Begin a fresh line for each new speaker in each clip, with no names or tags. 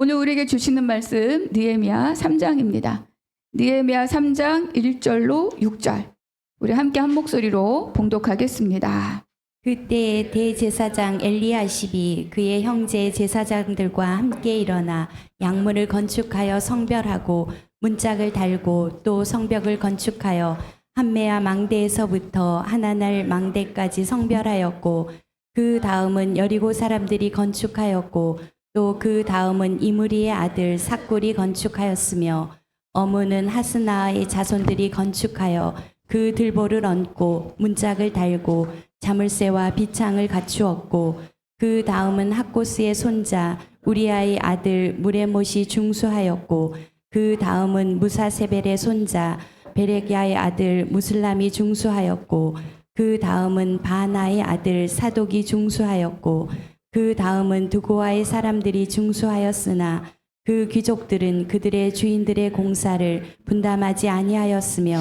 오늘 우리에게 주시는 말씀 느헤미야 3장입니다. 느헤미야 3장 1절로 6절. 우리 함께 한 목소리로 봉독하겠습니다.
그때 대제사장 엘리야십이 그의 형제 제사장들과 함께 일어나 양문을 건축하여 성별하고 문짝을 달고 또 성벽을 건축하여 한메아 망대에서부터 하나날 망대까지 성별하였고, 그 다음은 여리고 사람들이 건축하였고, 또 그 다음은 이므리의 아들 삭굴이 건축하였으며, 어무는 하스나의 자손들이 건축하여 그 들보를 얹고 문짝을 달고 자물쇠와 비창을 갖추었고, 그 다음은 학고스의 손자 우리아의 아들 무레못이 중수하였고, 그 다음은 무사세벨의 손자 베레기야의 아들 무슬람이 중수하였고, 그 다음은 바나의 아들 사독이 중수하였고, 그 다음은 두고아의 사람들이 중수하였으나 그 귀족들은 그들의 주인들의 공사를 분담하지 아니하였으며,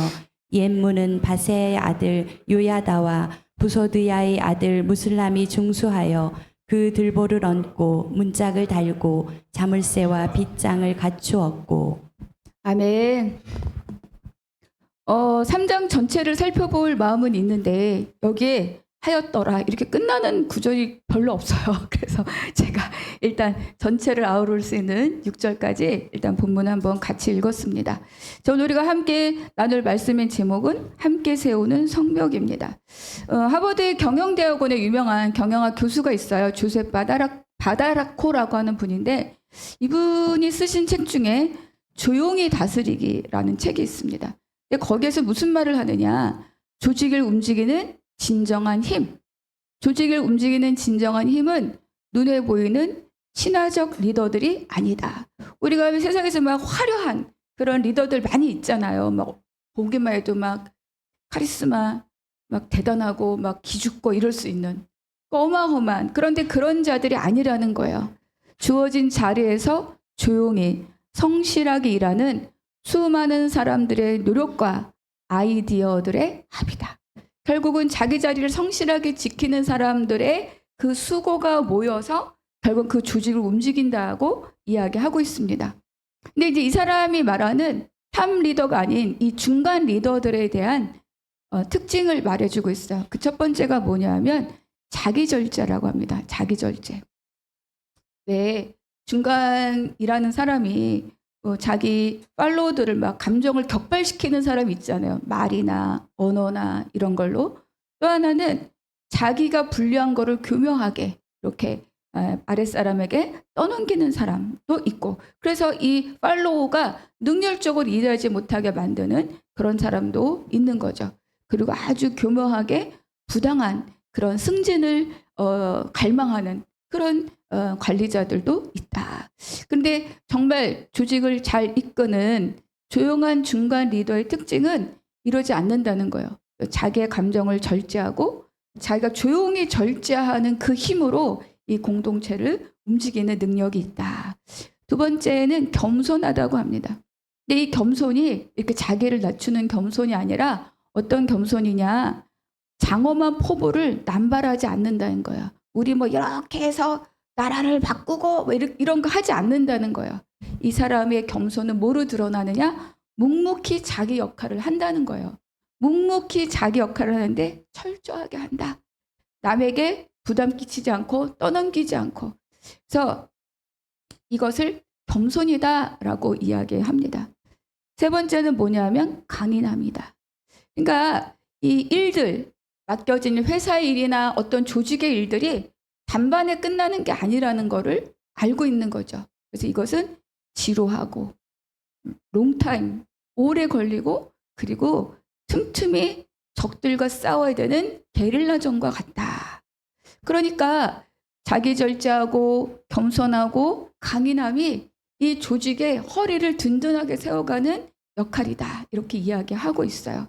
옛문은 바세의 아들 요야다와 부소드야의 아들 무슬람이 중수하여 그 들보를 얹고 문짝을 달고 자물쇠와 빗장을 갖추었고.
아멘. 3장 전체를 살펴볼 마음은 있는데 여기에 하였더라 이렇게 끝나는 구절이 별로 없어요. 그래서 제가 일단 전체를 아우를 수 있는 6절까지 일단 본문 한번 같이 읽었습니다. 자, 오늘 우리가 함께 나눌 말씀의 제목은 함께 세우는 성벽입니다. 하버드 경영대학원에 유명한 경영학 교수가 있어요. 조셉 바다라코라고 하는 분인데, 이분이 쓰신 책 중에 조용히 다스리기라는 책이 있습니다. 근데 거기에서 무슨 말을 하느냐, 조직을 움직이는 진정한 힘, 조직을 움직이는 진정한 힘은 눈에 보이는 친화적 리더들이 아니다. 우리가 세상에서 막 화려한 그런 리더들 많이 있잖아요. 막 보기만 해도 막 카리스마, 막 대단하고 막 기죽고 이럴 수 있는 어마어마한, 그런데 그런 자들이 아니라는 거예요. 주어진 자리에서 조용히 성실하게 일하는 수많은 사람들의 노력과 아이디어들의 합이다. 결국은 자기 자리를 성실하게 지키는 사람들의 그 수고가 모여서 결국 그 조직을 움직인다고 이야기하고 있습니다. 근데 이제 이 사람이 말하는 탑 리더가 아닌 이 중간 리더들에 대한 특징을 말해주고 있어요. 그 첫 번째가 뭐냐면 자기절제라고 합니다. 자기절제. 왜 중간 일하는 사람이 자기 팔로워들을 막 감정을 격발시키는 사람이 있잖아요. 말이나 언어나 이런 걸로. 또 하나는 자기가 불리한 거를 교묘하게 이렇게 아랫사람에게 떠넘기는 사람도 있고, 그래서 이 팔로워가 능률적으로 일하지 못하게 만드는 그런 사람도 있는 거죠. 그리고 아주 교묘하게 부당한 그런 승진을 갈망하는 그런 관리자들도 있다. 그런데 정말 조직을 잘 이끄는 조용한 중간 리더의 특징은 이러지 않는다는 거예요. 자기의 감정을 절제하고 자기가 조용히 절제하는 그 힘으로 이 공동체를 움직이는 능력이 있다. 두 번째는 겸손하다고 합니다. 근데 이 겸손이 이렇게 자기를 낮추는 겸손이 아니라 어떤 겸손이냐, 장엄한 포부를 남발하지 않는다는 거예요. 우리 뭐 이렇게 해서 나라를 바꾸고 이런 거 하지 않는다는 거예요. 이 사람의 겸손은 뭐로 드러나느냐? 묵묵히 자기 역할을 한다는 거예요. 묵묵히 자기 역할을 하는데 철저하게 한다. 남에게 부담 끼치지 않고 떠넘기지 않고. 그래서 이것을 겸손이다라고 이야기합니다. 세 번째는 뭐냐면 강인함이다. 그러니까 이 일들, 맡겨진 회사의 일이나 어떤 조직의 일들이 단번에 끝나는 게 아니라는 거를 알고 있는 거죠. 그래서 이것은 지루하고 롱타임, 오래 걸리고, 그리고 틈틈이 적들과 싸워야 되는 게릴라전과 같다. 그러니까 자기 절제하고 겸손하고 강인함이 이 조직의 허리를 든든하게 세워가는 역할이다. 이렇게 이야기하고 있어요.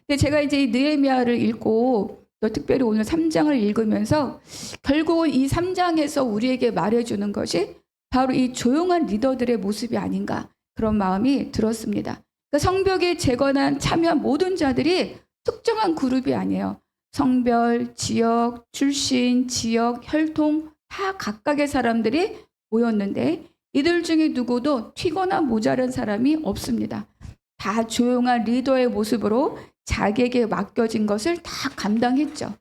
근데 제가 이제 이 느헤미야를 읽고 또 특별히 오늘 3장을 읽으면서 결국은 이 3장에서 우리에게 말해주는 것이 바로 이 조용한 리더들의 모습이 아닌가, 그런 마음이 들었습니다. 그러니까 성벽에 재건한 참여한 모든 자들이 특정한 그룹이 아니에요. 성별, 지역, 출신, 지역, 혈통 다 각각의 사람들이 모였는데, 이들 중에 누구도 튀거나 모자란 사람이 없습니다. 다 조용한 리더의 모습으로 자기에게 맡겨진 것을 다 감당했죠.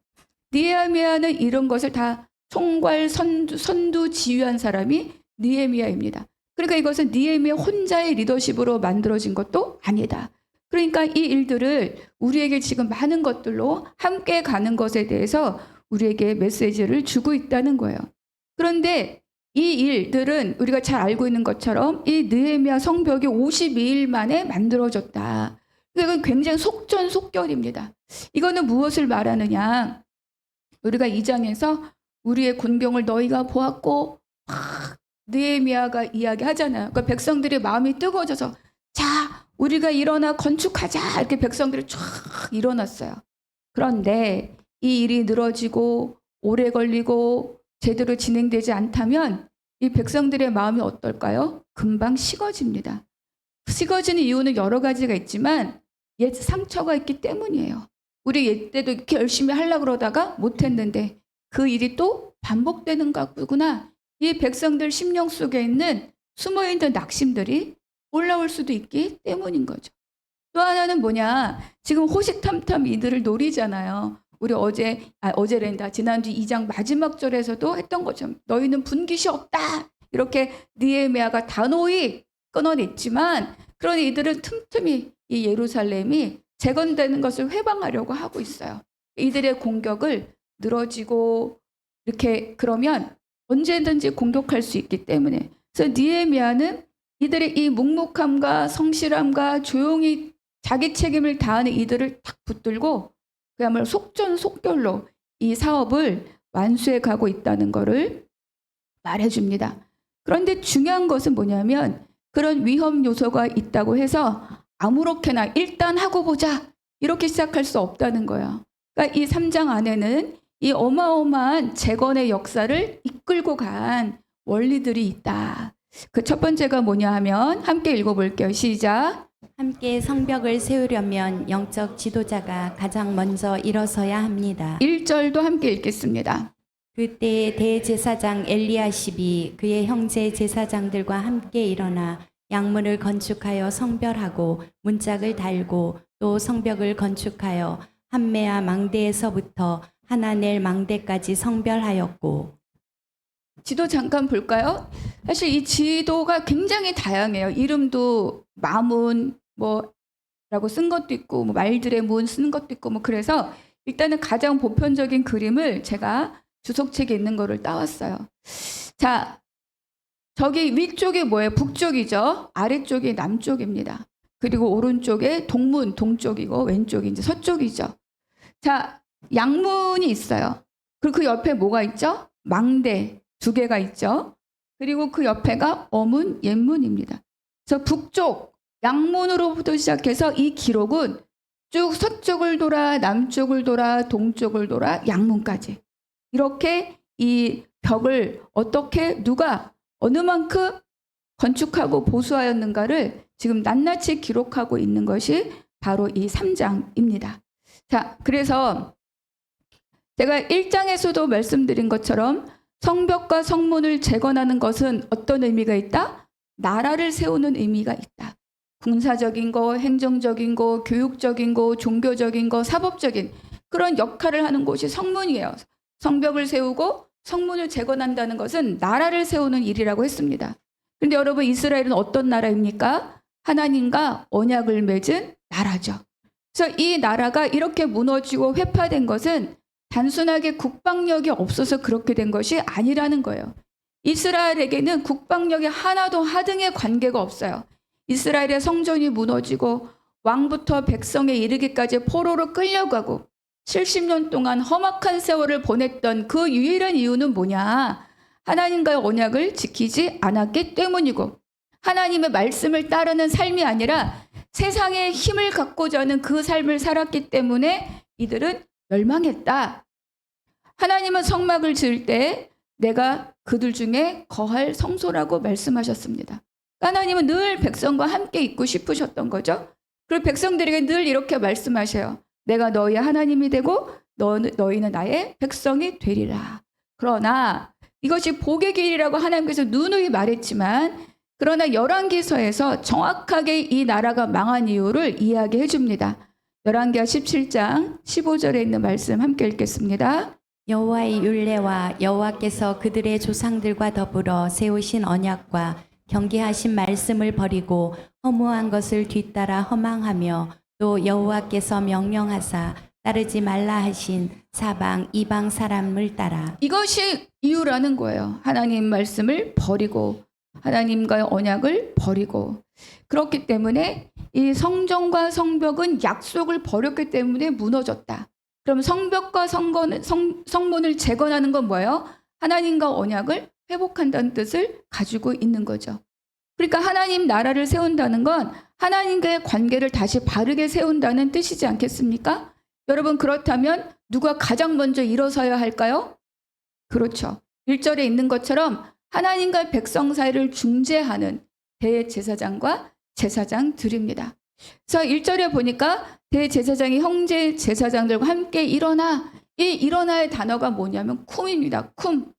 느헤미야는 이런 것을 다 총괄 선두 지휘한 사람이 느헤미야입니다. 그러니까 이것은 느헤미야 혼자의 리더십으로 만들어진 것도 아니다. 그러니까 이 일들을 우리에게 지금 많은 것들로 함께 가는 것에 대해서 우리에게 메시지를 주고 있다는 거예요. 그런데 이 일들은 우리가 잘 알고 있는 것처럼 이 느헤미야 성벽이 52일 만에 만들어졌다. 이건 굉장히 속전속결입니다. 이거는 무엇을 말하느냐? 우리가 2장에서 우리의 군경을 너희가 보았고 막 느헤미야가 이야기하잖아요. 그러니까 백성들의 마음이 뜨거워져서 자, 우리가 일어나 건축하자 이렇게 백성들이 쫙 일어났어요. 그런데 이 일이 늘어지고 오래 걸리고 제대로 진행되지 않다면 이 백성들의 마음이 어떨까요? 금방 식어집니다. 식어지는 이유는 여러 가지가 있지만 옛 상처가 있기 때문이에요. 우리 옛 때도 이렇게 열심히 하려고 그러다가 못했는데 그 일이 또 반복되는 거구나. 이 백성들 심령 속에 있는 숨어있는 낙심들이 올라올 수도 있기 때문인 거죠. 또 하나는 뭐냐. 지금 호시탐탐 이들을 노리잖아요. 우리 어제랜다. 지난주 2장 마지막 절에서도 했던 것처럼 너희는 분깃이 없다. 이렇게 느헤미야가 단호히 끊어냈지만 그런 이들은 틈틈이 이 예루살렘이 재건되는 것을 회방하려고 하고 있어요. 이들의 공격을 늘어지고 이렇게 그러면 언제든지 공격할 수 있기 때문에 그래서 느헤미야는 이들의 이 묵묵함과 성실함과 조용히 자기 책임을 다하는 이들을 딱 붙들고 그야말로 속전속결로 이 사업을 완수해 가고 있다는 것을 말해줍니다. 그런데 중요한 것은 뭐냐면 그런 위험 요소가 있다고 해서 아무렇게나 일단 하고 보자 이렇게 시작할 수 없다는 거예요. 그러니까 이 3장 안에는 이 어마어마한 재건의 역사를 이끌고 간 원리들이 있다. 그 첫 번째가 뭐냐 하면 함께 읽어볼게요. 시작.
함께 성벽을 세우려면 영적 지도자가 가장 먼저 일어서야 합니다.
1절도 함께 읽겠습니다.
그때 대제사장 엘리야십이 그의 형제 제사장들과 함께 일어나 양문을 건축하여 성별하고 문짝을 달고 또 성벽을 건축하여 함메아 망대에서부터 하나넬 망대까지 성별하였고.
지도 잠깐 볼까요? 사실 이 지도가 굉장히 다양해요. 이름도 마문 뭐라고 쓴 것도 있고 뭐 말들의 문 쓴 것도 있고 뭐 그래서 일단은 가장 보편적인 그림을 제가 주석책에 있는 거를 따왔어요. 자, 저기 위쪽이 뭐예요? 북쪽이죠. 아래쪽이 남쪽입니다. 그리고 오른쪽에 동문 동쪽이고 왼쪽이 이제 서쪽이죠. 자, 양문이 있어요. 그리고 그 옆에 뭐가 있죠? 망대 2개가 있죠. 그리고 그 옆에가 어문, 옛문입니다. 그래서 북쪽 양문으로부터 시작해서 이 기록은 쭉 서쪽을 돌아 남쪽을 돌아 동쪽을 돌아 양문까지 이렇게 이 벽을 어떻게 누가 어느 만큼 건축하고 보수하였는가를 지금 낱낱이 기록하고 있는 것이 바로 이 3장입니다. 자, 그래서 제가 1장에서도 말씀드린 것처럼 성벽과 성문을 재건하는 것은 어떤 의미가 있다? 나라를 세우는 의미가 있다. 군사적인 거, 행정적인 거, 교육적인 거, 종교적인 거, 사법적인 그런 역할을 하는 곳이 성문이에요. 성벽을 세우고 성문을 재건한다는 것은 나라를 세우는 일이라고 했습니다. 그런데 여러분 이스라엘은 어떤 나라입니까? 하나님과 언약을 맺은 나라죠. 그래서 이 나라가 이렇게 무너지고 회파된 것은 단순하게 국방력이 없어서 그렇게 된 것이 아니라는 거예요. 이스라엘에게는 국방력이 하나도 하등의 관계가 없어요. 이스라엘의 성전이 무너지고 왕부터 백성에 이르기까지 포로로 끌려가고 70년 동안 험악한 세월을 보냈던 그 유일한 이유는 뭐냐? 하나님과의 언약을 지키지 않았기 때문이고 하나님의 말씀을 따르는 삶이 아니라 세상의 힘을 갖고자 하는 그 삶을 살았기 때문에 이들은 멸망했다. 하나님은 성막을 지을 때 내가 그들 중에 거할 성소라고 말씀하셨습니다. 하나님은 늘 백성과 함께 있고 싶으셨던 거죠. 그리고 백성들에게 늘 이렇게 말씀하셔요. 내가 너희의 하나님이 되고 너희는 나의 백성이 되리라. 그러나 이것이 복의 길이라고 하나님께서 누누이 말했지만 그러나 열왕기서에서 정확하게 이 나라가 망한 이유를 이야기해 줍니다. 열왕기하 17장 15절에 있는 말씀 함께 읽겠습니다.
여호와의 율례와 여호와께서 그들의 조상들과 더불어 세우신 언약과 경계하신 말씀을 버리고 허무한 것을 뒤따라 허망하며 또 여호와께서 명령하사 따르지 말라 하신 사방 이방 사람을 따라.
이것이 이유라는 거예요. 하나님 말씀을 버리고 하나님과의 언약을 버리고 그렇기 때문에 이 성전과 성벽은 약속을 버렸기 때문에 무너졌다. 그럼 성벽과 성문을 재건하는 건 뭐예요? 하나님과 언약을 회복한다는 뜻을 가지고 있는 거죠. 그러니까 하나님 나라를 세운다는 건 하나님과의 관계를 다시 바르게 세운다는 뜻이지 않겠습니까? 여러분 그렇다면 누가 가장 먼저 일어서야 할까요? 그렇죠. 1절에 있는 것처럼 하나님과 백성 사이를 중재하는 대제사장과 제사장들입니다. 그래서 1절에 보니까 대제사장이 형제 제사장들과 함께 일어나. 이 일어나의 단어가 뭐냐면 쿰입니다. 쿰.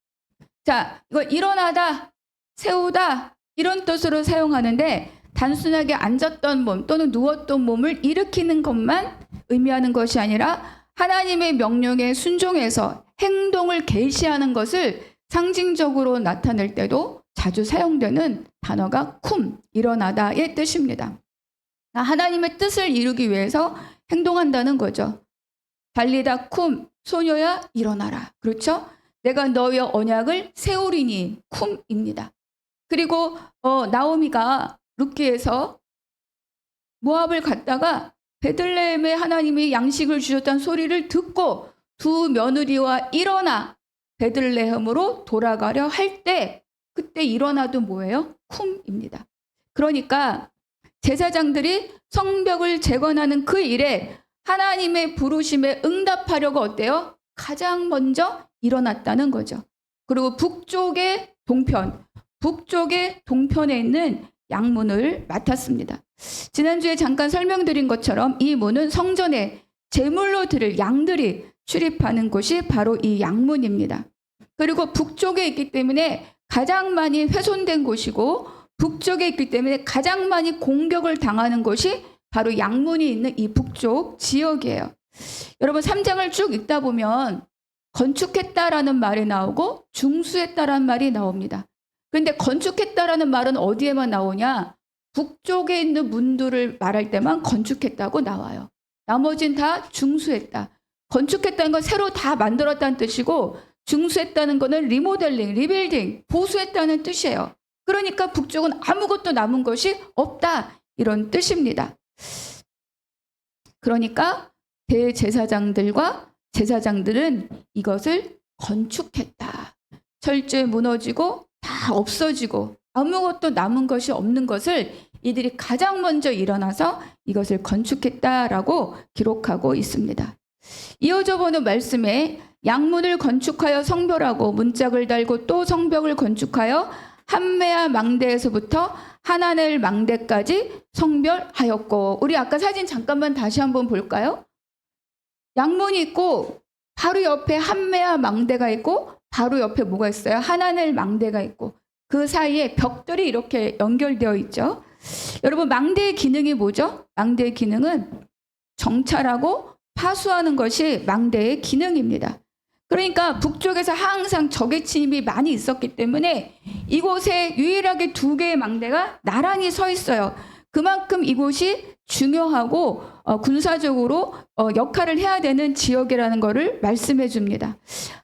자, 이거 일어나다, 세우다 이런 뜻으로 사용하는데 단순하게 앉았던 몸 또는 누웠던 몸을 일으키는 것만 의미하는 것이 아니라 하나님의 명령에 순종해서 행동을 계시하는 것을 상징적으로 나타낼 때도 자주 사용되는 단어가 쿰, 일어나다의 뜻입니다. 하나님의 뜻을 이루기 위해서 행동한다는 거죠. 달리다 쿰, 소녀야 일어나라. 그렇죠? 내가 너의 언약을 세우리니 쿰입니다. 그리고 나오미가 룻기에서 모압을 갔다가 베들레헴에 하나님이 양식을 주셨다는 소리를 듣고 두 며느리와 일어나 베들레헴으로 돌아가려 할 때 그때 일어나도 뭐예요? 쿰입니다. 그러니까 제사장들이 성벽을 재건하는 그 일에 하나님의 부르심에 응답하려고 어때요? 가장 먼저 일어났다는 거죠. 그리고 북쪽의 동편에 있는 양문을 맡았습니다. 지난주에 잠깐 설명드린 것처럼 이 문은 성전에 제물로 드릴 양들이 출입하는 곳이 바로 이 양문입니다. 그리고 북쪽에 있기 때문에 가장 많이 훼손된 곳이고 북쪽에 있기 때문에 가장 많이 공격을 당하는 곳이 바로 양문이 있는 이 북쪽 지역이에요. 여러분 3장을 쭉 읽다 보면 건축했다라는 말이 나오고 중수했다라는 말이 나옵니다. 그런데 건축했다라는 말은 어디에만 나오냐? 북쪽에 있는 문들을 말할 때만 건축했다고 나와요. 나머진 다 중수했다. 건축했다는 건 새로 다 만들었다는 뜻이고 중수했다는 거는 리모델링, 리빌딩, 보수했다는 뜻이에요. 그러니까 북쪽은 아무것도 남은 것이 없다. 이런 뜻입니다. 그러니까 대제사장들과 제사장들은 이것을 건축했다. 철저히 무너지고 다 없어지고 아무것도 남은 것이 없는 것을 이들이 가장 먼저 일어나서 이것을 건축했다라고 기록하고 있습니다. 이어져 보는 말씀에 양문을 건축하여 성별하고 문짝을 달고 또 성벽을 건축하여 한메아 망대에서부터 하나넬 망대까지 성별하였고, 우리 아까 사진 잠깐만 다시 한번 볼까요? 양문이 있고 바로 옆에 한메아 망대가 있고 바로 옆에 뭐가 있어요? 하나넬 망대가 있고 그 사이에 벽들이 이렇게 연결되어 있죠. 여러분 망대의 기능이 뭐죠? 망대의 기능은 정찰하고 파수하는 것이 망대의 기능입니다. 그러니까 북쪽에서 항상 적의 침입이 많이 있었기 때문에 이곳에 유일하게 두 개의 망대가 나란히 서 있어요. 그만큼 이곳이 중요하고 군사적으로 역할을 해야 되는 지역이라는 것을 말씀해 줍니다.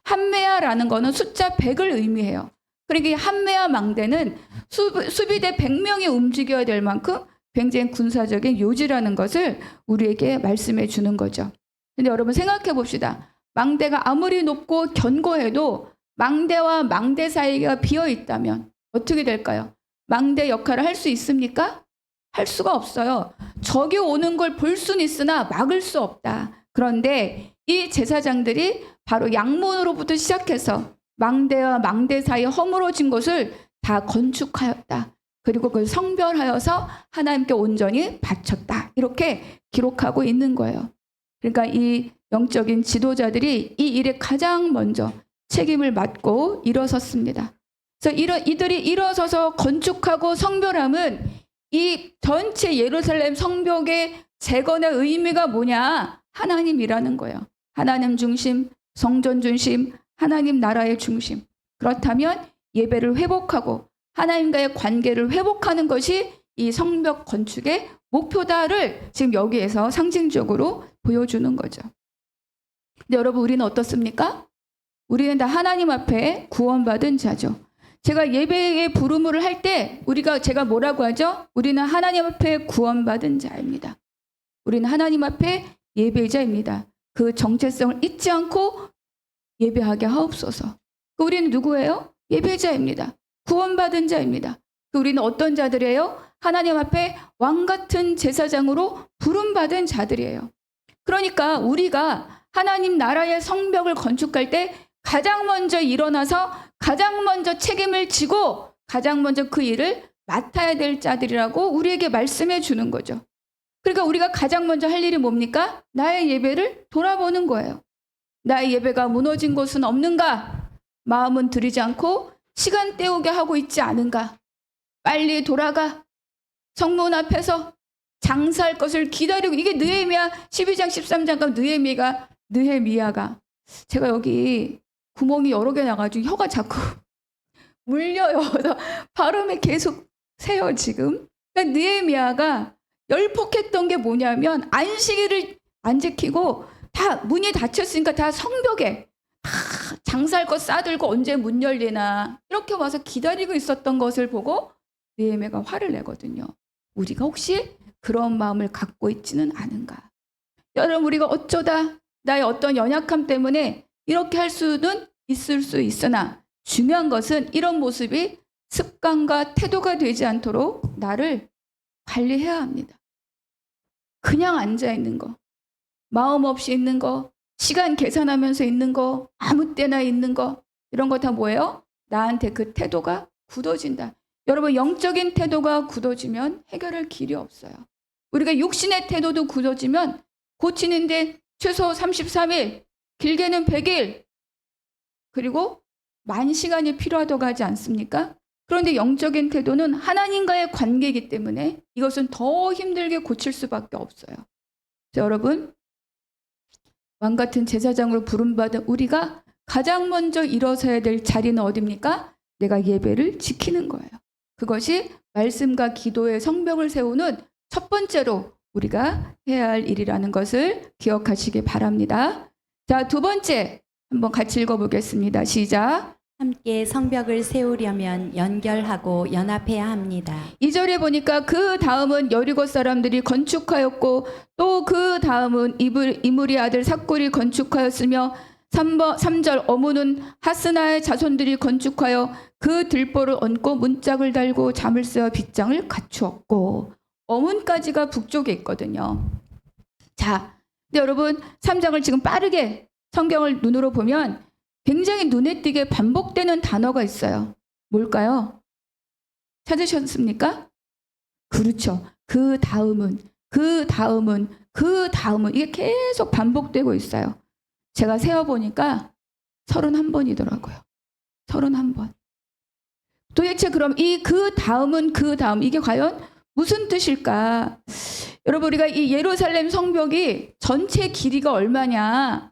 한메아라는 거는 숫자 100을 의미해요. 그러니까 이 한메아 망대는 수비대 100명이 움직여야 될 만큼 굉장히 군사적인 요지라는 것을 우리에게 말씀해 주는 거죠. 근데 여러분 생각해 봅시다. 망대가 아무리 높고 견고해도 망대와 망대 사이가 비어 있다면 어떻게 될까요? 망대 역할을 할 수 있습니까? 할 수가 없어요. 적이 오는 걸 볼 수는 있으나 막을 수 없다. 그런데 이 제사장들이 바로 양문으로부터 시작해서 망대와 망대 사이 허물어진 것을 다 건축하였다. 그리고 그걸 성별하여서 하나님께 온전히 바쳤다. 이렇게 기록하고 있는 거예요. 그러니까 이 영적인 지도자들이 이 일에 가장 먼저 책임을 맡고 일어섰습니다. 그래서 이들이 일어서서 건축하고 성별함은 이 전체 예루살렘 성벽의 재건의 의미가 뭐냐? 하나님이라는 거예요. 하나님 중심, 성전 중심, 하나님 나라의 중심. 그렇다면 예배를 회복하고 하나님과의 관계를 회복하는 것이 이 성벽 건축의 목표다를 지금 여기에서 상징적으로 보여주는 거죠. 근데 여러분, 우리는 어떻습니까? 우리는 다 하나님 앞에 구원받은 자죠. 제가 예배의 부르물을 할 때 제가 뭐라고 하죠? 우리는 하나님 앞에 구원받은 자입니다. 우리는 하나님 앞에 예배자입니다. 그 정체성을 잊지 않고 예배하게 하옵소서. 우리는 누구예요? 예배자입니다. 구원받은 자입니다. 우리는 어떤 자들이에요? 하나님 앞에 왕 같은 제사장으로 부름받은 자들이에요. 그러니까 우리가 하나님 나라의 성벽을 건축할 때 가장 먼저 일어나서 가장 먼저 책임을 지고 가장 먼저 그 일을 맡아야 될 자들이라고 우리에게 말씀해 주는 거죠. 그러니까 우리가 가장 먼저 할 일이 뭡니까? 나의 예배를 돌아보는 거예요. 나의 예배가 무너진 곳은 없는가? 마음은 들이지 않고 시간 때우게 하고 있지 않은가? 빨리 돌아가. 성문 앞에서 장사할 것을 기다리고, 이게 느헤미야 12장 13장 느헤미야가 제가 여기 구멍이 여러 개 나가지고 혀가 자꾸 물려요. 그래서 발음에 계속 새요 지금. 그러니까 느헤미야가 열폭했던 게 뭐냐면 안식일을 안 지키고 다 문이 닫혔으니까 다 성벽에 다 장사할 것 싸들고 언제 문 열리나 이렇게 와서 기다리고 있었던 것을 보고 느헤미야가 화를 내거든요. 우리가 혹시 그런 마음을 갖고 있지는 않은가? 여러분, 우리가 어쩌다 나의 어떤 연약함 때문에 이렇게 할 수는 있을 수 있으나 중요한 것은 이런 모습이 습관과 태도가 되지 않도록 나를 관리해야 합니다. 그냥 앉아 있는 거, 마음 없이 있는 거, 시간 계산하면서 있는 거, 아무 때나 있는 거, 이런 거 다 뭐예요? 나한테 그 태도가 굳어진다. 여러분, 영적인 태도가 굳어지면 해결할 길이 없어요. 우리가 육신의 태도도 굳어지면 고치는데 최소 33일, 길게는 100일, 그리고 만 시간이 필요하다고 하지 않습니까? 그런데 영적인 태도는 하나님과의 관계이기 때문에 이것은 더 힘들게 고칠 수밖에 없어요. 여러분, 왕 같은 제사장으로 부름받은 우리가 가장 먼저 일어서야 될 자리는 어디입니까? 내가 예배를 지키는 거예요. 그것이 말씀과 기도의 성벽을 세우는 첫 번째로 우리가 해야 할 일이라는 것을 기억하시기 바랍니다. 자, 두 번째 한번 같이 읽어보겠습니다. 시작.
함께 성벽을 세우려면 연결하고 연합해야 합니다.
2절에 보니까 그 다음은 여리고 사람들이 건축하였고 또 그 다음은 이물의 아들 삭굴이 건축하였으며 3절 어무는 하스나의 자손들이 건축하여 그 들보를 얹고 문짝을 달고 자물쇠와 빗장을 갖추었고, 어문까지가 북쪽에 있거든요. 자, 근데 여러분 3장을 지금 빠르게 성경을 눈으로 보면 굉장히 눈에 띄게 반복되는 단어가 있어요. 뭘까요? 찾으셨습니까? 그렇죠. 그 다음은 이게 계속 반복되고 있어요. 제가 세어보니까 31번이더라고요. 31번. 도대체 그럼 이 그 다음은 이게 과연 무슨 뜻일까? 여러분, 우리가 이 예루살렘 성벽이 전체 길이가 얼마냐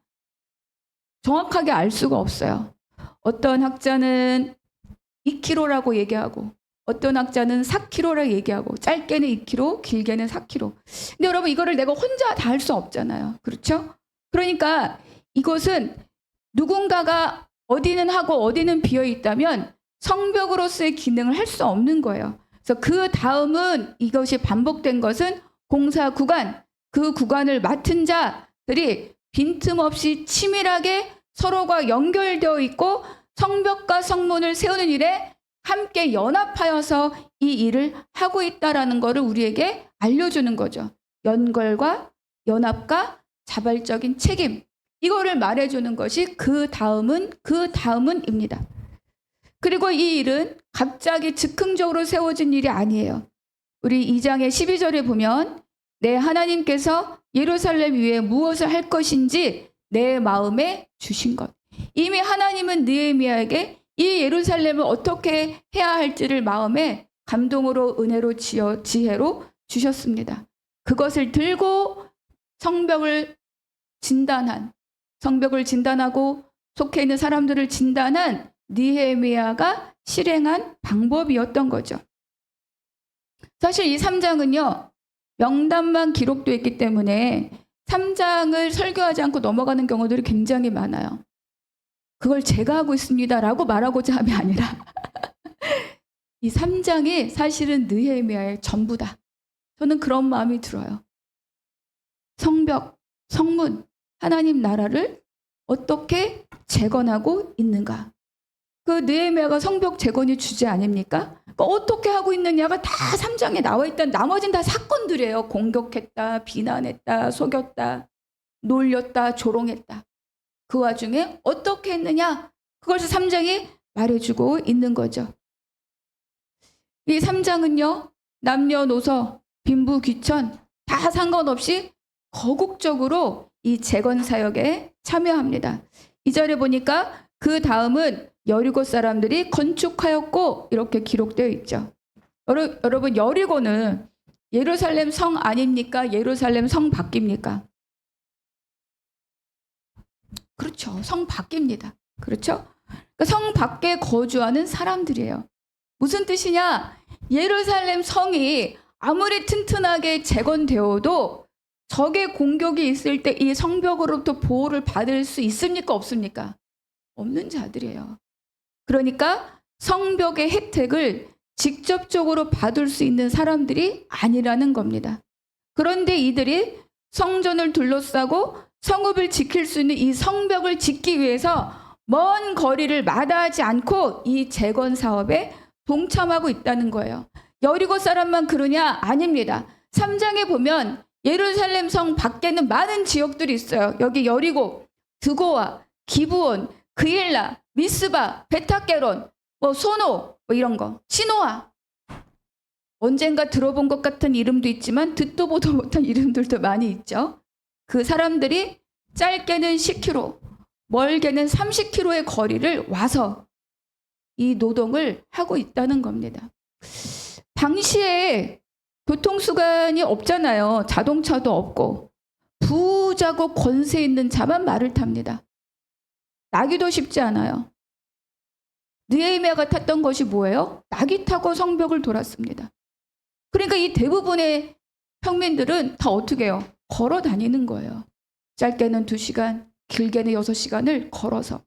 정확하게 알 수가 없어요. 어떤 학자는 2km라고 얘기하고 어떤 학자는 4km라고 얘기하고 짧게는 2km, 길게는 4km. 근데 여러분, 이거를 내가 혼자 다 할 수 없잖아요. 그렇죠? 그러니까 이것은 누군가가 어디는 하고 어디는 비어 있다면 성벽으로서의 기능을 할 수 없는 거예요. 그래서 그 다음은 이것이 반복된 것은 공사 구간, 그 구간을 맡은 자들이 빈틈없이 치밀하게 서로가 연결되어 있고 성벽과 성문을 세우는 일에 함께 연합하여서 이 일을 하고 있다라는 것을 우리에게 알려주는 거죠. 연결과 연합과 자발적인 책임, 이거를 말해주는 것이 그 다음은입니다. 그리고 이 일은 갑자기 즉흥적으로 세워진 일이 아니에요. 우리 2장의 12절에 보면 내 하나님께서 예루살렘 위에 무엇을 할 것인지 내 마음에 주신 것. 이미 하나님은 느헤미야에게 이 예루살렘을 어떻게 해야 할지를 마음에 감동으로 은혜로 지혜로 주셨습니다. 그것을 들고 성벽을 진단하고 속해 있는 사람들을 진단한 느헤미야가 실행한 방법이었던 거죠. 사실 이 3장은요. 명단만 기록되어 있기 때문에 3장을 설교하지 않고 넘어가는 경우들이 굉장히 많아요. 그걸 제가 하고 있습니다라고 말하고자 함이 아니라 이 3장이 사실은 느헤미야의 전부다. 저는 그런 마음이 들어요. 성벽, 성문, 하나님 나라를 어떻게 재건하고 있는가. 그 느헤미야가 성벽 재건이 주제 아닙니까? 그러니까 어떻게 하고 있느냐가 다 3장에 나와 있다. 나머지는 다 사건들이에요. 공격했다, 비난했다, 속였다, 놀렸다, 조롱했다. 그 와중에 어떻게 했느냐? 그것을 3장이 말해주고 있는 거죠. 이 3장은요. 남녀노소, 빈부, 귀천 다 상관없이 거국적으로 이 재건 사역에 참여합니다. 이 절에 보니까 그 다음은 여리고 사람들이 건축하였고 이렇게 기록되어 있죠. 여러분 여리고는 예루살렘 성 아닙니까? 예루살렘 성 밖입니까? 그렇죠. 성 밖입니다. 그렇죠? 그러니까 성 밖에 거주하는 사람들이에요. 무슨 뜻이냐? 예루살렘 성이 아무리 튼튼하게 재건되어도 적의 공격이 있을 때 이 성벽으로부터 보호를 받을 수 있습니까? 없습니까? 없는 자들이에요. 그러니까 성벽의 혜택을 직접적으로 받을 수 있는 사람들이 아니라는 겁니다. 그런데 이들이 성전을 둘러싸고 성읍을 지킬 수 있는 이 성벽을 짓기 위해서 먼 거리를 마다하지 않고 이 재건 사업에 동참하고 있다는 거예요. 여리고 사람만 그러냐? 아닙니다. 3장에 보면 예루살렘 성 밖에는 많은 지역들이 있어요. 여기 여리고, 드고와, 기브온, 그일라, 미스바, 베타게론, 소노 이런 거, 시노아. 언젠가 들어본 것 같은 이름도 있지만 듣도 보도 못한 이름들도 많이 있죠. 그 사람들이 짧게는 10km, 멀게는 30km의 거리를 와서 이 노동을 하고 있다는 겁니다. 당시에 교통수단이 없잖아요. 자동차도 없고 부자고 권세 있는 자만 말을 탑니다. 나귀도 쉽지 않아요. 느헤미야가 탔던 것이 뭐예요? 나귀 타고 성벽을 돌았습니다. 그러니까 이 대부분의 평민들은 다 어떻게 해요? 걸어 다니는 거예요. 짧게는 2시간, 길게는 6시간을 걸어서.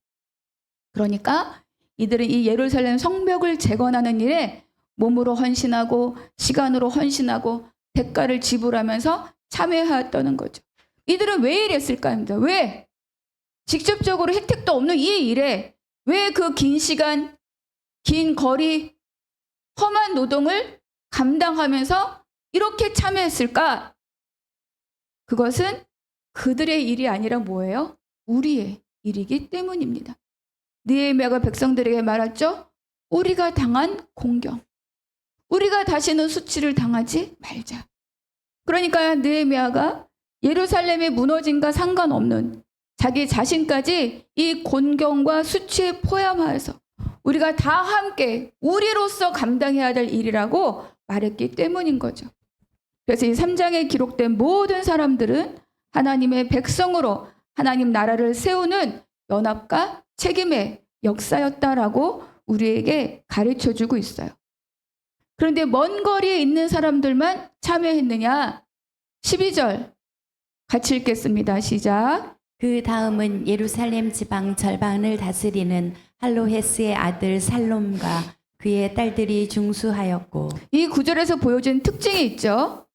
그러니까 이들은 이 예루살렘 성벽을 재건하는 일에 몸으로 헌신하고 시간으로 헌신하고 대가를 지불하면서 참여하였다는 거죠. 이들은 왜 이랬을까 합니다. 왜? 직접적으로 혜택도 없는 이 일에 왜 그 긴 시간, 긴 거리, 험한 노동을 감당하면서 이렇게 참여했을까? 그것은 그들의 일이 아니라 뭐예요? 우리의 일이기 때문입니다. 느헤미야가 백성들에게 말했죠. 우리가 당한 공경. 우리가 다시는 수치를 당하지 말자. 그러니까 느헤미야가 예루살렘이 무너짐과 상관없는 자기 자신까지 이 곤경과 수치에 포함하여서 우리가 다 함께 우리로서 감당해야 될 일이라고 말했기 때문인 거죠. 그래서 이 3장에 기록된 모든 사람들은 하나님의 백성으로 하나님 나라를 세우는 연합과 책임의 역사였다라고 우리에게 가르쳐주고 있어요. 그런데 먼 거리에 있는 사람들만 참여했느냐? 12절 같이 읽겠습니다. 시작.
그 다음은 예루살렘 지방 절반을 다스리는 할로헤스의 아들 살롬과 그의 딸들이 중수하였고.
이 구절에서 보여진 특징이 있죠.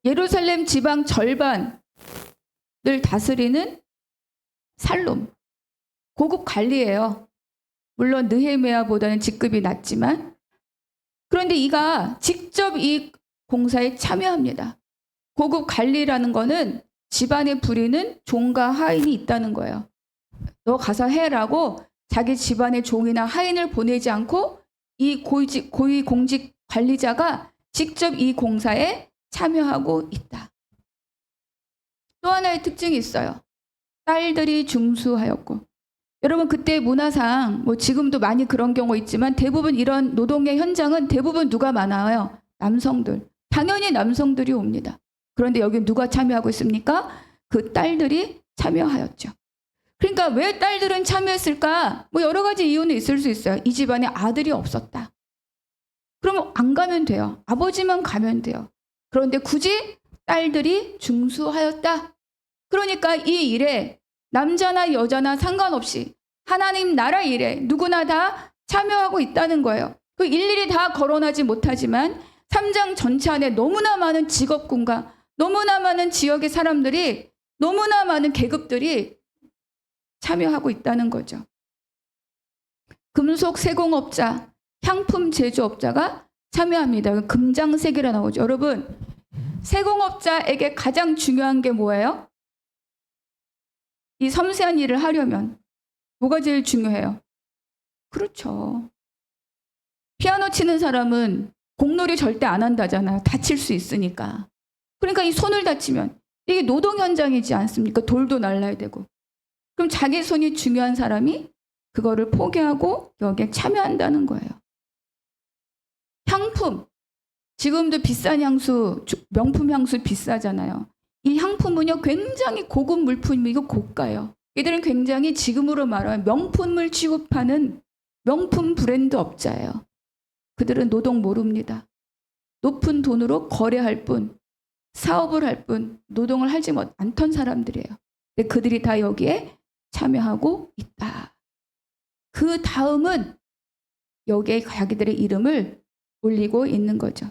예루살렘 지방 절반을 다스리는 살롬. 고급 관리예요. 물론 느헤미야보다는 직급이 낮지만 그런데 이가 직접 이 공사에 참여합니다. 고급 관리라는 거는 집안에 부리는 종과 하인이 있다는 거예요. 너 가서 해라고 자기 집안의 종이나 하인을 보내지 않고 이 고위 공직 관리자가 직접 이 공사에 참여하고 있다. 또 하나의 특징이 있어요. 딸들이 중수하였고 여러분 그때 문화상 뭐 지금도 많이 그런 경우 있지만 대부분 이런 노동의 현장은 대부분 누가 많아요? 남성들. 당연히 남성들이 옵니다. 그런데 여기 누가 참여하고 있습니까? 그 딸들이 참여하였죠. 그러니까 왜 딸들은 참여했을까? 뭐 여러 가지 이유는 있을 수 있어요. 이 집안에 아들이 없었다. 그러면 안 가면 돼요. 아버지만 가면 돼요. 그런데 굳이 딸들이 중수하였다. 그러니까 이 일에 남자나 여자나 상관없이 하나님 나라 일에 누구나 다 참여하고 있다는 거예요. 그 일일이 다 거론하지 못하지만 3장 전체 안에 너무나 많은 직업군과 너무나 많은 지역의 사람들이 너무나 많은 계급들이 참여하고 있다는 거죠. 금속 세공업자, 향품 제조업자가 참여합니다. 금장색이라 나오죠. 여러분, 세공업자에게 가장 중요한 게 뭐예요? 이 섬세한 일을 하려면 뭐가 제일 중요해요? 그렇죠. 피아노 치는 사람은 공놀이 절대 안 한다잖아요. 다칠 수 있으니까. 그러니까 이 손을 다치면 이게 노동 현장이지 않습니까? 돌도 날라야 되고. 그럼 자기 손이 중요한 사람이 그거를 포기하고 여기에 참여한다는 거예요. 향품. 지금도 비싼 향수, 명품 향수 비싸잖아요. 이 향품은요 굉장히 고급 물품이고 고가예요. 이들은 굉장히 지금으로 말하면 명품을 취급하는 명품 브랜드 업자예요. 그들은 노동 모릅니다. 높은 돈으로 거래할 뿐, 사업을 할 뿐, 노동을 하지 않던 사람들이에요. 근데 그들이 다 여기에 참여하고 있다. 그 다음은 여기에 자기들의 이름을 올리고 있는 거죠.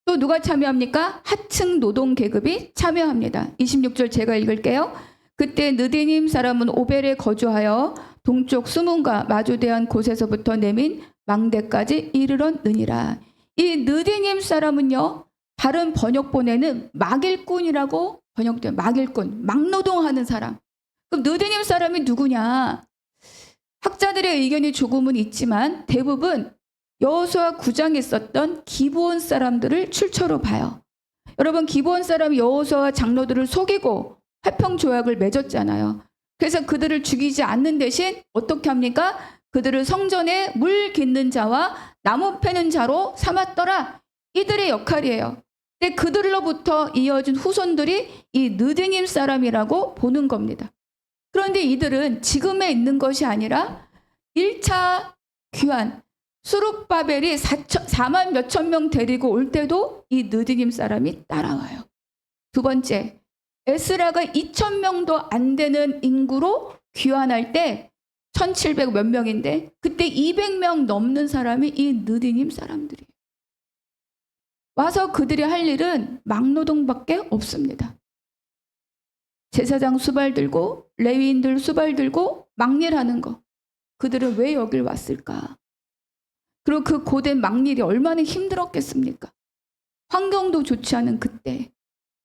또 누가 참여합니까? 하층 노동 계급이 참여합니다. 26절 제가 읽을게요. 그때 느디님 사람은 오벨에 거주하여 동쪽 수문과 마주대한 곳에서부터 내민 망대까지 이르렀느니라. 이 느디님 사람은요, 다른 번역본에는 막일꾼이라고 번역돼요. 막일꾼, 막노동하는 사람. 그럼 느디님 사람이 누구냐? 학자들의 의견이 조금은 있지만 대부분 여호수아 9장에 있었던 기브온 사람들을 출처로 봐요. 여러분 기브온 사람이 여호수아와 장로들을 속이고 화평 조약을 맺었잖아요. 그래서 그들을 죽이지 않는 대신 어떻게 합니까? 그들을 성전에 물 깃는 자와 나무 패는 자로 삼았더라. 이들의 역할이에요. 근데 그들로부터 이어진 후손들이 이 느디님 사람이라고 보는 겁니다. 그런데 이들은 지금에 있는 것이 아니라 1차 귀환, 수룹바벨이 4만 몇천 명 데리고 올 때도 이 느디님 사람이 따라와요. 두 번째, 에스라가 2천 명도 안 되는 인구로 귀환할 때 1700 몇 명인데 그때 200명 넘는 사람이 이 느디님 사람들이에요. 와서 그들이 할 일은 막노동밖에 없습니다. 제사장 수발 들고 레위인들 수발 들고 막일하는 거. 그들은 왜 여길 왔을까? 그리고 그 고된 막일이 얼마나 힘들었겠습니까? 환경도 좋지 않은 그때.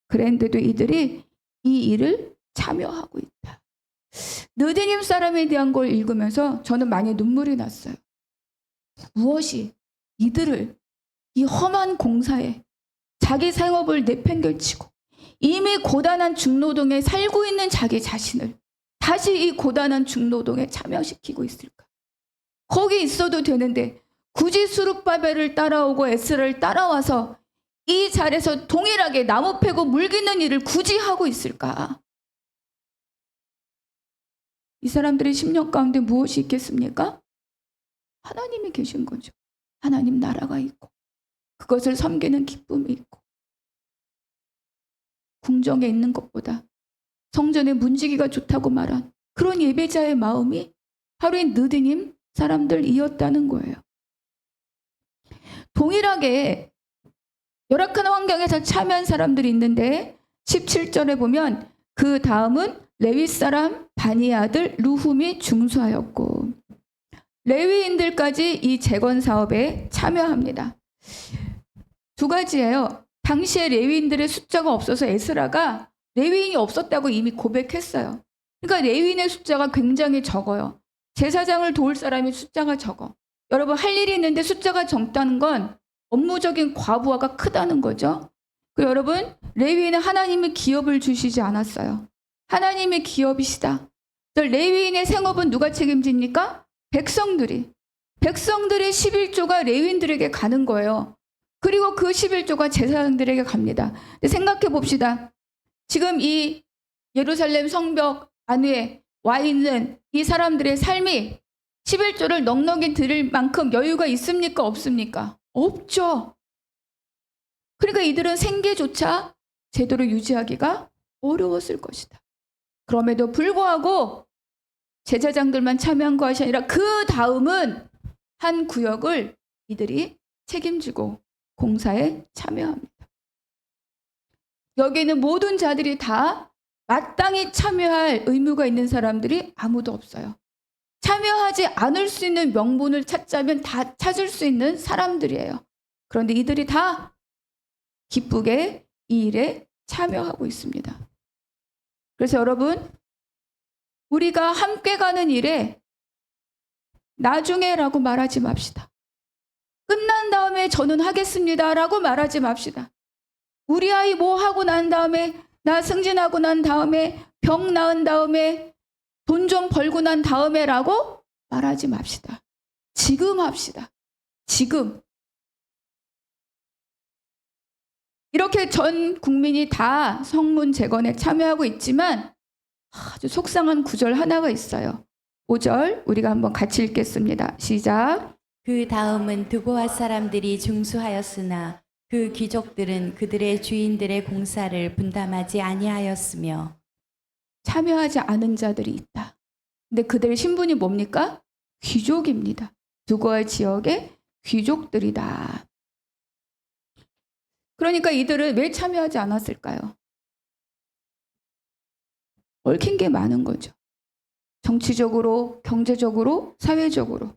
그런데도 이들이 이 일을 참여하고 있다. 느디님 사람에 대한 걸 읽으면서 저는 많이 눈물이 났어요. 무엇이 이들을 이 험한 공사에 자기 생업을 내팽개치고 이미 고단한 중노동에 살고 있는 자기 자신을 다시 이 고단한 중노동에 참여시키고 있을까? 거기 있어도 되는데 굳이 수룹바벨을 따라오고 에스라를 따라와서 이 자리에서 동일하게 나무 패고 물 깃는 일을 굳이 하고 있을까? 이 사람들의 심령 가운데 무엇이 있겠습니까? 하나님이 계신 거죠. 하나님 나라가 있고 그것을 섬기는 기쁨이 있고 궁정에 있는 것보다 성전에 문지기가 좋다고 말한 그런 예배자의 마음이 바로 이 느디님 사람들이었다는 거예요. 동일하게 열악한 환경에서 참여한 사람들이 있는데 17절에 보면 그 다음은 레위 사람 바니의 아들 루훔이 중수하였고 레위인들까지 이 재건 사업에 참여합니다. 두 가지예요. 당시에 레위인들의 숫자가 없어서 에스라가 레위인이 없었다고 이미 고백했어요. 그러니까 레위인의 숫자가 굉장히 적어요. 제사장을 도울 사람이 숫자가 적어. 여러분 할 일이 있는데 숫자가 적다는 건 업무적인 과부하가 크다는 거죠. 그리고 여러분 레위인은 하나님이 기업을 주시지 않았어요. 하나님의 기업이시다. 저 레위인의 생업은 누가 책임집니까? 백성들이 11조가 레위인들에게 가는 거예요. 그리고 그 11조가 제사장들에게 갑니다. 근데 생각해 봅시다. 지금 이 예루살렘 성벽 안에 와 있는 이 사람들의 삶이 11조를 넉넉히 드릴 만큼 여유가 있습니까? 없습니까? 없죠. 그러니까 이들은 생계조차 제대로 유지하기가 어려웠을 것이다. 그럼에도 불구하고 제사장들만 참여한 것이 아니라 그 다음은 한 구역을 이들이 책임지고 공사에 참여합니다. 여기에는 모든 자들이 다 마땅히 참여할 의무가 있는 사람들이 아무도 없어요. 참여하지 않을 수 있는 명분을 찾자면 다 찾을 수 있는 사람들이에요. 그런데 이들이 다 기쁘게 이 일에 참여하고 있습니다. 그래서 여러분, 우리가 함께 가는 일에 나중에라고 말하지 맙시다. 끝난 다음에 저는 하겠습니다라고 말하지 맙시다. 우리 아이 뭐 하고 난 다음에, 나 승진하고 난 다음에, 병 나은 다음에, 돈 좀 벌고 난 다음에라고 말하지 맙시다. 지금 합시다. 지금. 이렇게 전 국민이 다 성문 재건에 참여하고 있지만 아주 속상한 구절 하나가 있어요. 5절 우리가 한번 같이 읽겠습니다. 시작.
그 다음은 드고아 사람들이 중수하였으나 그 귀족들은 그들의 주인들의 공사를 분담하지 아니하였으며.
참여하지 않은 자들이 있다. 근데 그들의 신분이 뭡니까? 귀족입니다. 드고아 지역의 귀족들이다. 그러니까 이들은 왜 참여하지 않았을까요? 얽힌 게 많은 거죠. 정치적으로, 경제적으로, 사회적으로.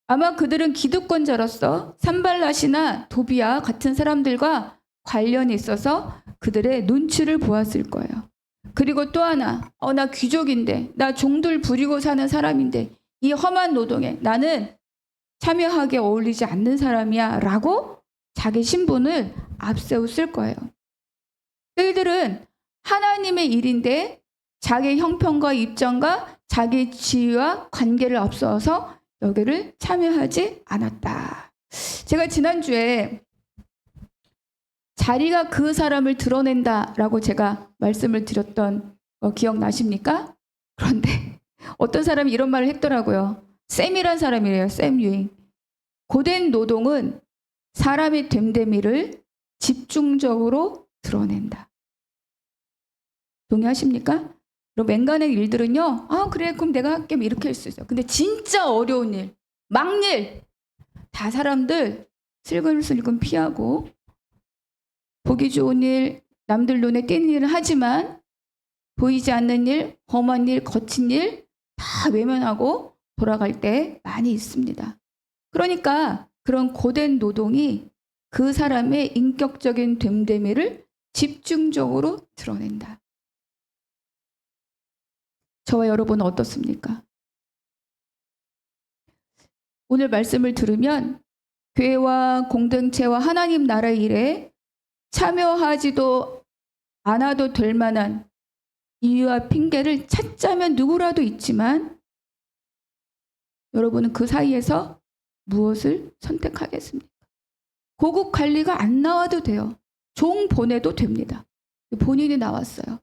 아마 그들은 기득권자로서 산발랏이나 도비아 같은 사람들과 관련이 있어서 그들의 눈치를 보았을 거예요. 그리고 또 하나, 나 귀족인데, 나 종들 부리고 사는 사람인데 이 험한 노동에 나는 참여하기에 어울리지 않는 사람이야 라고 자기 신분을 앞세웠을 거예요. 이들은 하나님의 일인데 자기 형편과 입장과 자기 지위와 관계를 앞서서 여기를 참여하지 않았다. 제가 지난주에 자리가 그 사람을 드러낸다라고 제가 말씀을 드렸던 거 기억나십니까? 그런데 어떤 사람이 이런 말을 했더라고요. 샘이란 사람이래요. 샘 유잉. 고된 노동은 사람의 됨됨이를 집중적으로 드러낸다. 동의하십니까? 그럼 맹간의 일들은요. 그래 그럼 내가 할게 이렇게 할 수 있어요. 근데 진짜 어려운 일, 막일 다 사람들 슬금슬금 피하고 보기 좋은 일, 남들 눈에 띄는 일을 하지만 보이지 않는 일, 험한 일, 거친 일 다 외면하고 돌아갈 때 많이 있습니다. 그러니까 그런 고된 노동이 그 사람의 인격적인 됨됨이를 집중적으로 드러낸다. 저와 여러분은 어떻습니까? 오늘 말씀을 들으면 교회와 공동체와 하나님 나라의 일에 참여하지도 않아도 될 만한 이유와 핑계를 찾자면 누구라도 있지만 여러분은 그 사이에서 무엇을 선택하겠습니까? 고급 관리가 안 나와도 돼요. 종 보내도 됩니다. 본인이 나왔어요.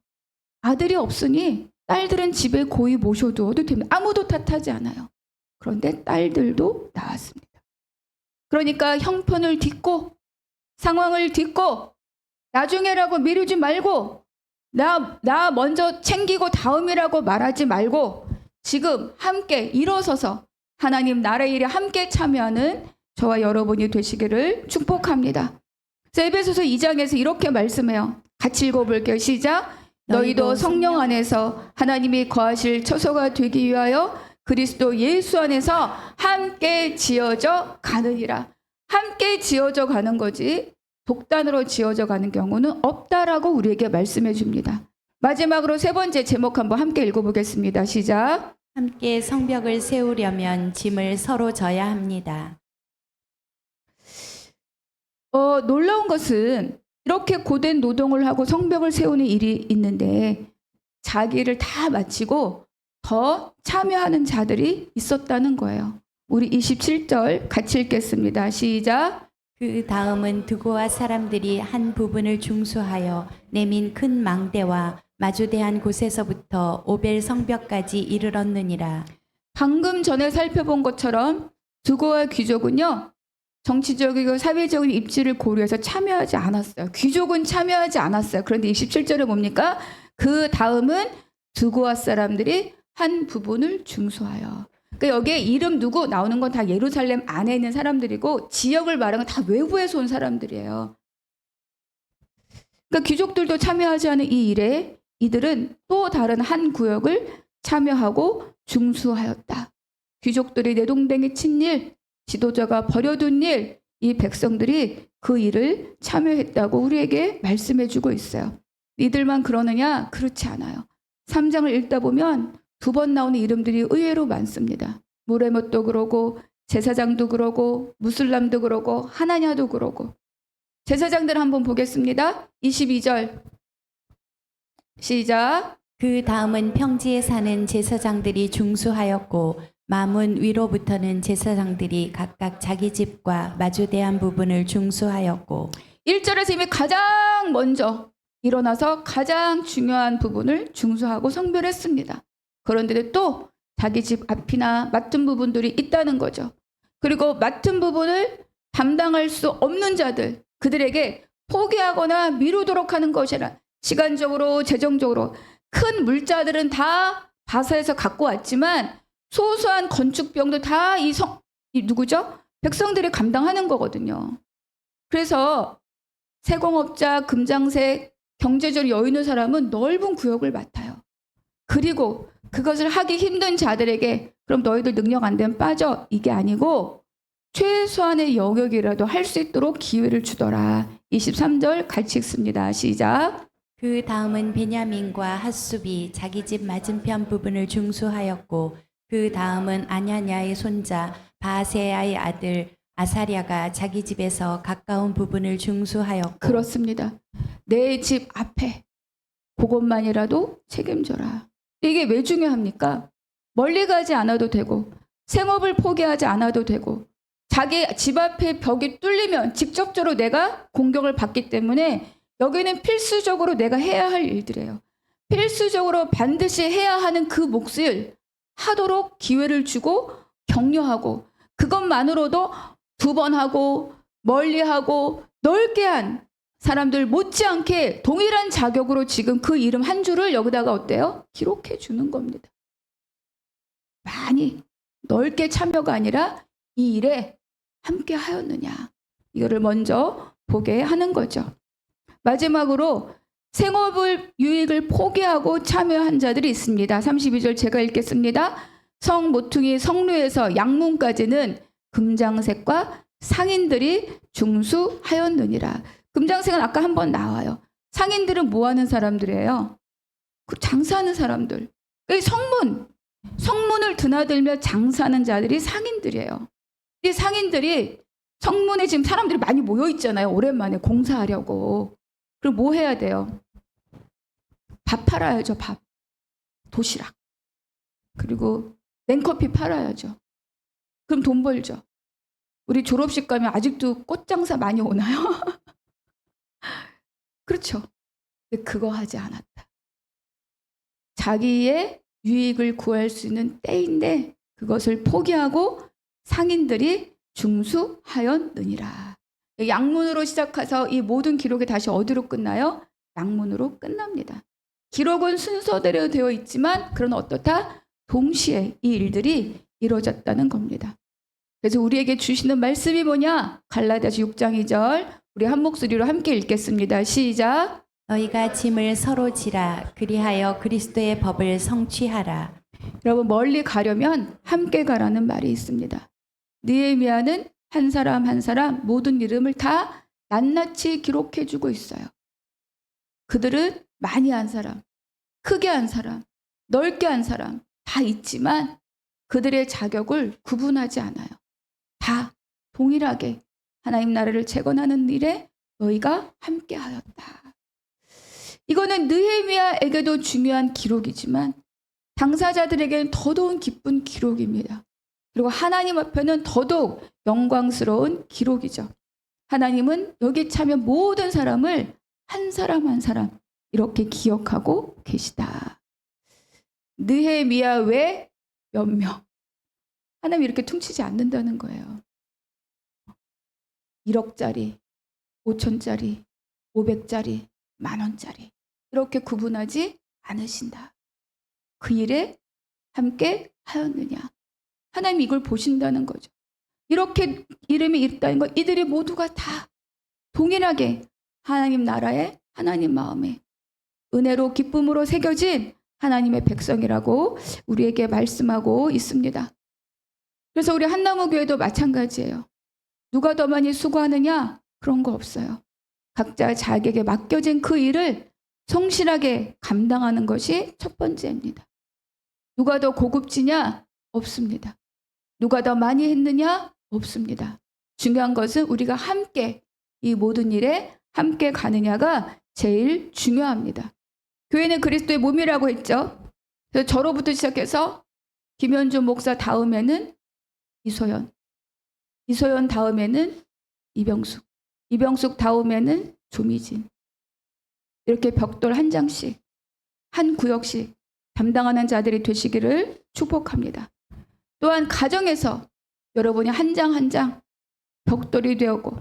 아들이 없으니 딸들은 집에 고이 모셔두어도 됩니다. 아무도 탓하지 않아요. 그런데 딸들도 나왔습니다. 그러니까 형편을 딛고 상황을 딛고 나중에라고 미루지 말고 나 먼저 챙기고 다음이라고 말하지 말고 지금 함께 일어서서 하나님 나라의 일에 함께 참여하는 저와 여러분이 되시기를 축복합니다. 에베소서 2장에서 이렇게 말씀해요. 같이 읽어볼게요. 시작. 너희도 성령 안에서 하나님이 거하실 처소가 되기 위하여 그리스도 예수 안에서 함께 지어져 가느니라. 함께 지어져 가는 거지 독단으로 지어져 가는 경우는 없다라고 우리에게 말씀해 줍니다. 마지막으로 세 번째 제목 한번 함께 읽어보겠습니다. 시작.
함께 성벽을 세우려면 짐을 서로 져야 합니다.
놀라운 것은 이렇게 고된 노동을 하고 성벽을 세우는 일이 있는데 자기를 다 마치고 더 참여하는 자들이 있었다는 거예요. 우리 27절 같이 읽겠습니다. 시작.
그 다음은 드고아 사람들이 한 부분을 중수하여 내민 큰 망대와 마주대한 곳에서부터 오벨 성벽까지 이르렀느니라.
방금 전에 살펴본 것처럼 드고아 귀족은요, 정치적이고 사회적인 입지를 고려해서 참여하지 않았어요. 귀족은 참여하지 않았어요. 그런데 27절에 뭡니까? 그 다음은 드고아 사람들이 한 부분을 중수하여. 그러니까 여기에 이름 누구 나오는 건 다 예루살렘 안에 있는 사람들이고 지역을 말하는 건 다 외부에서 온 사람들이에요. 그러니까 귀족들도 참여하지 않은 이 일에 이들은 또 다른 한 구역을 참여하고 중수하였다. 귀족들이 내동댕이 친 일, 지도자가 버려둔 일, 이 백성들이 그 일을 참여했다고 우리에게 말씀해주고 있어요. 이들만 그러느냐? 그렇지 않아요. 3장을 읽다 보면 2번 나오는 이름들이 의외로 많습니다. 무레못도 그러고 제사장도 그러고 무슬람도 그러고 하나냐도 그러고. 제사장들 한번 보겠습니다. 22절 시작.
그 다음은 평지에 사는 제사장들이 중수하였고 마문 위로부터는 제사장들이 각각 자기 집과 마주대한 부분을 중수하였고
1절에서 이미 가장 먼저 일어나서 가장 중요한 부분을 중수하고 성별했습니다. 그런데도 또 자기 집 앞이나 맡은 부분들이 있다는 거죠. 그리고 맡은 부분을 담당할 수 없는 자들, 그들에게 포기하거나 미루도록 하는 것이라 시간적으로 재정적으로 큰 물자들은 다 바사에서 갖고 왔지만 소소한 건축비용도 다 이 누구죠? 백성들이 감당하는 거거든요. 그래서 세공업자, 금장색, 경제적으로 여유 있는 사람은 넓은 구역을 맡아요. 그리고 그것을 하기 힘든 자들에게 그럼 너희들 능력 안 되면 빠져. 이게 아니고 최소한의 영역이라도 할 수 있도록 기회를 주더라. 23절 같이 읽습니다. 시작.
그 다음은 베냐민과 핫숲이 자기 집 맞은편 부분을 중수하였고 그 다음은 아냐냐의 손자 바세야의 아들 아사랴가 자기 집에서 가까운 부분을 중수하였고
그렇습니다. 내 집 앞에 그것만이라도 책임져라. 이게 왜 중요합니까? 멀리 가지 않아도 되고 생업을 포기하지 않아도 되고 자기 집 앞에 벽이 뚫리면 직접적으로 내가 공격을 받기 때문에 여기는 필수적으로 내가 해야 할 일들이에요. 필수적으로 반드시 해야 하는 그 몫을 하도록 기회를 주고 격려하고 그것만으로도 2번 하고 멀리하고 넓게 한 사람들 못지않게 동일한 자격으로 지금 그 이름 한 줄을 여기다가 어때요? 기록해 주는 겁니다. 많이 넓게 참여가 아니라 이 일에 함께 하였느냐. 이거를 먼저 보게 하는 거죠. 마지막으로 생업을 유익을 포기하고 참여한 자들이 있습니다. 32절 제가 읽겠습니다. 성 모퉁이 성루에서 양문까지는 금장색과 상인들이 중수하였느니라. 금장색은 아까 한번 나와요. 상인들은 뭐 하는 사람들이에요? 그 장사하는 사람들. 성문을 드나들며 장사하는 자들이 상인들이에요. 이 상인들이 성문에 지금 사람들이 많이 모여 있잖아요. 오랜만에 공사하려고. 그럼 뭐 해야 돼요? 밥 팔아야죠. 밥. 도시락. 그리고 냉커피 팔아야죠. 그럼 돈 벌죠. 우리 졸업식 가면 아직도 꽃장사 많이 오나요? 그렇죠. 근데 그거 하지 않았다. 자기의 유익을 구할 수 있는 때인데 그것을 포기하고 상인들이 중수하였느니라. 양문으로 시작해서 이 모든 기록이 다시 어디로 끝나요? 양문으로 끝납니다. 기록은 순서대로 되어 있지만 그러나 어떻다? 동시에 이 일들이 이루어졌다는 겁니다. 그래서 우리에게 주시는 말씀이 뭐냐? 갈라디아서 6장 2절 우리 한 목소리로 함께 읽겠습니다. 시작.
너희가 짐을 서로 지라 그리하여 그리스도의 법을 성취하라.
여러분 멀리 가려면 함께 가라는 말이 있습니다. 느헤미야는 한 사람 한 사람 모든 이름을 다 낱낱이 기록해주고 있어요. 그들은 많이 한 사람, 크게 한 사람, 넓게 한 사람 다 있지만 그들의 자격을 구분하지 않아요. 다 동일하게 하나님 나라를 재건하는 일에 너희가 함께하였다. 이거는 느헤미야에게도 중요한 기록이지만 당사자들에게는 더더욱 기쁜 기록입니다. 그리고 하나님 앞에는 더더욱 영광스러운 기록이죠. 하나님은 여기 참여 모든 사람을 한 사람 한 사람 이렇게 기억하고 계시다. 느헤미야 외 몇 명. 하나님이 이렇게 퉁치지 않는다는 거예요. 1억짜리, 5천짜리, 500짜리, 10,000원짜리 이렇게 구분하지 않으신다. 그 일에 함께 하였느냐. 하나님이 이걸 보신다는 거죠. 이렇게 이름이 있다는 것, 이들이 모두가 다 동일하게 하나님 나라에 하나님 마음에 은혜로 기쁨으로 새겨진 하나님의 백성이라고 우리에게 말씀하고 있습니다. 그래서 우리 한나무교회도 마찬가지예요. 누가 더 많이 수고하느냐? 그런 거 없어요. 각자 자기에게 맡겨진 그 일을 성실하게 감당하는 것이 첫 번째입니다. 누가 더 고급지냐? 없습니다. 누가 더 많이 했느냐? 없습니다. 중요한 것은 우리가 함께 이 모든 일에 함께 가느냐가 제일 중요합니다. 교회는 그리스도의 몸이라고 했죠. 그래서 저로부터 시작해서 김현주 목사 다음에는 이소연 다음에는 이병숙 다음에는 조미진. 이렇게 벽돌 한 장씩, 한 구역씩 담당하는 자들이 되시기를 축복합니다. 또한 가정에서 여러분이 한 장 한 장 벽돌이 되었고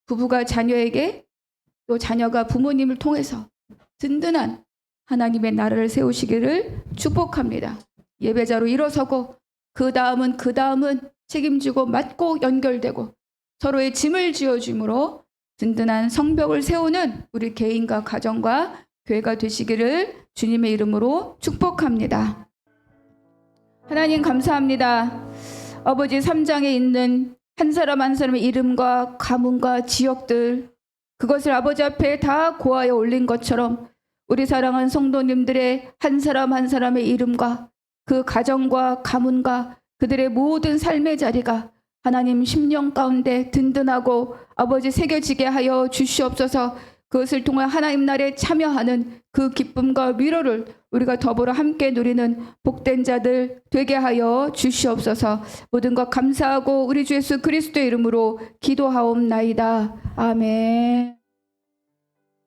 부부가 자녀에게 또 자녀가 부모님을 통해서 든든한 하나님의 나라를 세우시기를 축복합니다. 예배자로 일어서고 그 다음은 책임지고 맡고 연결되고 서로의 짐을 지어줌으로 든든한 성벽을 세우는 우리 개인과 가정과 교회가 되시기를 주님의 이름으로 축복합니다. 하나님 감사합니다. 아버지 3장에 있는 한 사람 한 사람의 이름과 가문과 지역들 그것을 아버지 앞에 다 고하여 올린 것처럼 우리 사랑하는 성도님들의 한 사람 한 사람의 이름과 그 가정과 가문과 그들의 모든 삶의 자리가 하나님 심령 가운데 든든하고 아버지 새겨지게 하여 주시옵소서. 그것을 통해 하나님 나라에 참여하는 그 기쁨과 위로를 우리가 더불어 함께 누리는 복된 자들 되게 하여 주시옵소서. 모든 것 감사하고 우리 주 예수 그리스도의 이름으로 기도하옵나이다. 아멘.